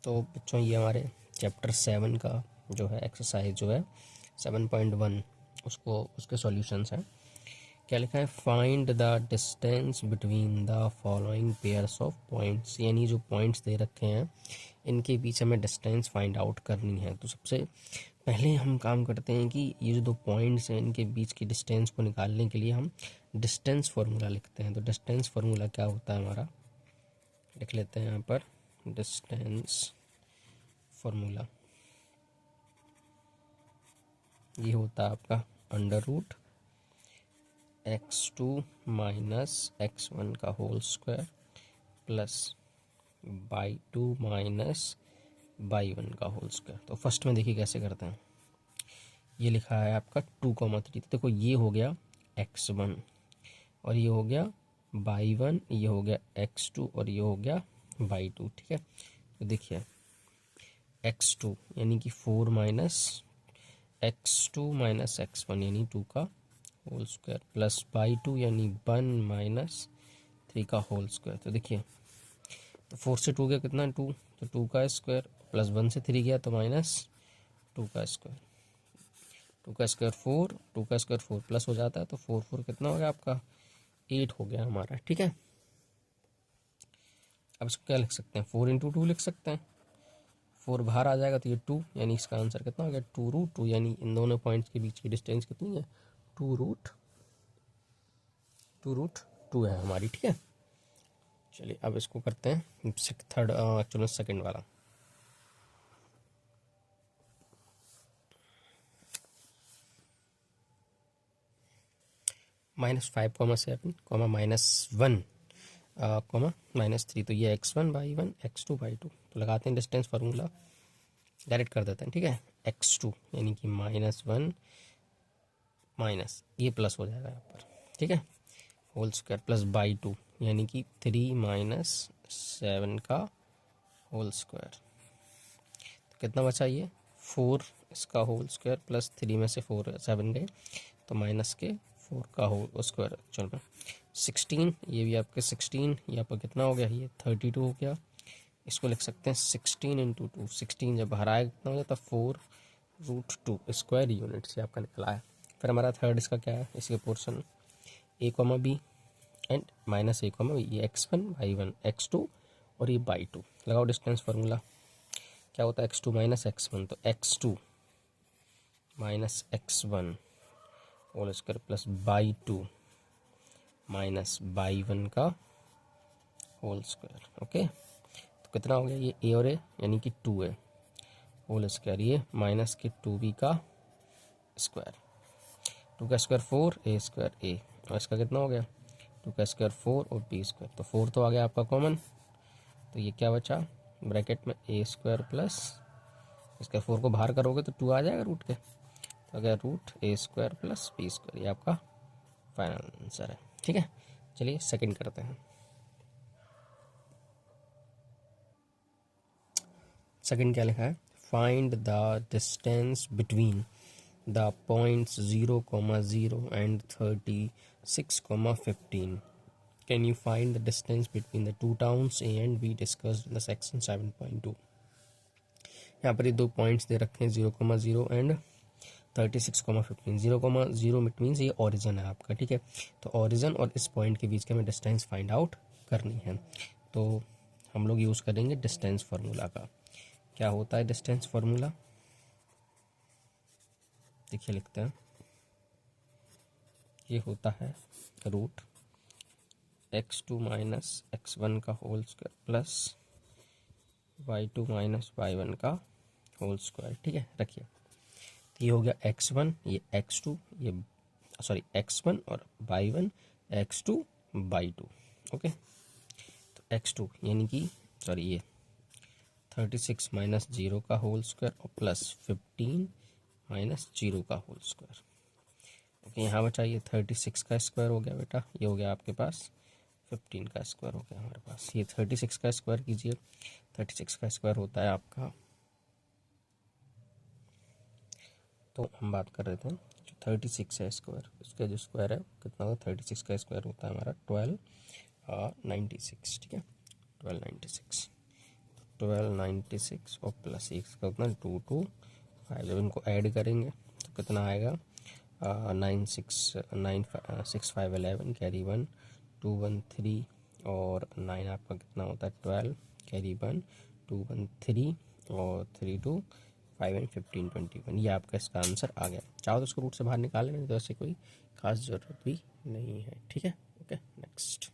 तो बच्चों ये हमारे चैप्टर 7 का जो है एक्सरसाइज जो है 7.1 उसको उसके सॉल्यूशंस हैं। क्या लिखा है, find the distance between the following pairs of points, यानी जो पॉइंट्स दे रखे हैं इनके बीच हमें डिस्टेंस फाइंड आउट करनी है। तो सबसे पहले हम काम करते हैं कि ये जो दो पॉइंट्स हैं इनके बीच की डिस्टेंस को निकालने के लिए हम डिस्टेंस फार्मूला लिखते हैं। तो डिस्टेंस फार्मूला क्या होता है हमारा, लिख लेते हैं यहाँ पर डिस्टेंस फार्मूला। ये होता है आपका under root x2 minus x1 का whole square plus y2 minus y1 का होल स्क्वायर। तो फर्स्ट में देखिए कैसे करते हैं। ये लिखा है आपका 2,3। तो देखो ये हो गया x1 और ये हो गया y1, ये हो गया x2 और ये हो गया y2। ठीक है, तो देखिए x2 यानी कि 4 माइनस x2 माइनस x1 यानी 2 का होल स्क्वायर प्लस y2 यानी 1 माइनस 3 का होल स्क्वायर। तो देखिए तो 4 से 2 गया कितना 2, तो 2 का स्क्वायर प्लस 1 से 3 गया तो माइनस 2 का स्क्वायर, 2 का स्क्वायर 4, 2 का स्क्वायर 4 प्लस हो जाता है तो 4 4 कितना हो गया आपका 8 हो गया हमारा। ठीक है, अब इसको क्या लिख सकते हैं 4 इंटू 2 लिख सकते हैं। 4 बाहर आ जाएगा तो ये 2, यानी इसका आंसर कितना हो गया 2√2, यानी इन दोनों पॉइंट्स के बीच की डिस्टेंस कितनी है 2√2 है हमारी। ठीक है, चलिए अब इसको करते हैं थर्ड एक्चुअली सेकंड वाला। -5,7, -1, -3। तो ये x1 y1 x2 y2। तो लगाते हैं डिस्टेंस फार्मूला, डायरेक्ट कर देते हैं। ठीक है, x2 यानी कि -1 माइनस ये प्लस हो जाएगा यहाँ पर, ठीक है, होल स्क्वायर प्लस y2 यानी कि 3 माइनस 7 का होल स्क्वायर। तो कितना बचा ये 4 इसका होल स्क्वायर प्लस 3 में से 4 7 गए तो माइनस के 4 का होल स्क्वायर एक्चुअल में 16। ये भी आपके 16, ये आपका कितना हो गया ये 32 हो गया। इसको लिख सकते हैं 16 इंटू 2। 16 जब बाहर आएगा कितना हो जाता है 4√2 स्क्वायर यूनिट्स, ये आपका निकला है। फिर हमारा थर्ड इसका क्या है, इसके पोर्शन a,b एंड -a,b, ये x1 y1 x2 और ये y2। लगाओ डिस्टेंस फार्मूला, क्या होता है x2 माइनस x1, तो x2 minus x1 whole square plus y2 minus y1 का होल स्क्वायर। ओके, तो कितना हो गया ये a और a यानी कि 2a होल स्क्वायर, ये माइनस के 2b का स्क्वायर, 2 का स्क्वायर 4 a स्क्वायर a, और इसका कितना हो गया 2 का स्क्वायर 4 और b स्क्वायर। तो 4 तो आ गया आपका कॉमन, तो ये क्या बचा ब्रैकेट में a स्क्वायर प्लस इसका 4 को बाहर करोगे तो 2 आ जाएगा रूट के, तो अगर root a square plus b square, ये आपका फाइनल आंसर है। ठीक है, चलिए सेकंड करते हैं। सेकंड क्या लिखा है, find the distance between the points 0,0 and 36,15। Can you find the distance between the two towns A and be discussed in the section 7.2। यहाँ पर ये दो पॉइंट्स दे रखे हैं 0,0 एंड 36,15। 0,0 मिट मीन्स ये ओरिजिन है आपका। ठीक है, तो ओरिजिन और इस पॉइंट के बीच के हमें डिस्टेंस फाइंड आउट करनी है। तो हम लोग यूज़ करेंगे डिस्टेंस फार्मूला का। क्या होता है डिस्टेंस फार्मूला, देखिए लिखते हैं, ये होता है रूट x2 माइनस x1 का whole square plus y2 minus y1 का होल स्क्वायर। ठीक है, रखिए, तो ये हो गया x1, ये x2, ये सॉरी x1 और y1 x2 y2। ओके, तो x2 यानी कि सॉरी ये 36 माइनस 0 का होल स्क्वायर और प्लस 15 माइनस 0 का होल स्क्वायर। ओके, यहाँ बचा ये 36 का स्क्वायर हो गया बेटा, ये हो गया आपके पास 15 का स्क्वायर हो गया हमारे पास। ये 36 का स्क्वायर कीजिए, 36 का स्क्वायर होता है आपका, तो हम बात कर रहे थे जो 36 है स्क्वायर, उसका जो स्क्वायर है कितना होगा 36 का स्क्वायर होता है हमारा 1296। ठीक है, 1296, 12 96 और प्लस 1 का कितना 2 2 5। जब इनको ऐड करेंगे तो कितना आएगा 9 6 9 6 5 11 कैरी 1 2 1 3 और 9 आपका कितना होता है 12 कैरी 1 2 1 3 और 3 2 5 एंड 15 21। ये आपका इसका आंसर आ गया। चाहो तो उसको रूट से बाहर निकाल लेना, तो ऐसे कोई खास ज़रूरत भी नहीं है। ठीक है, ओके नेक्स्ट।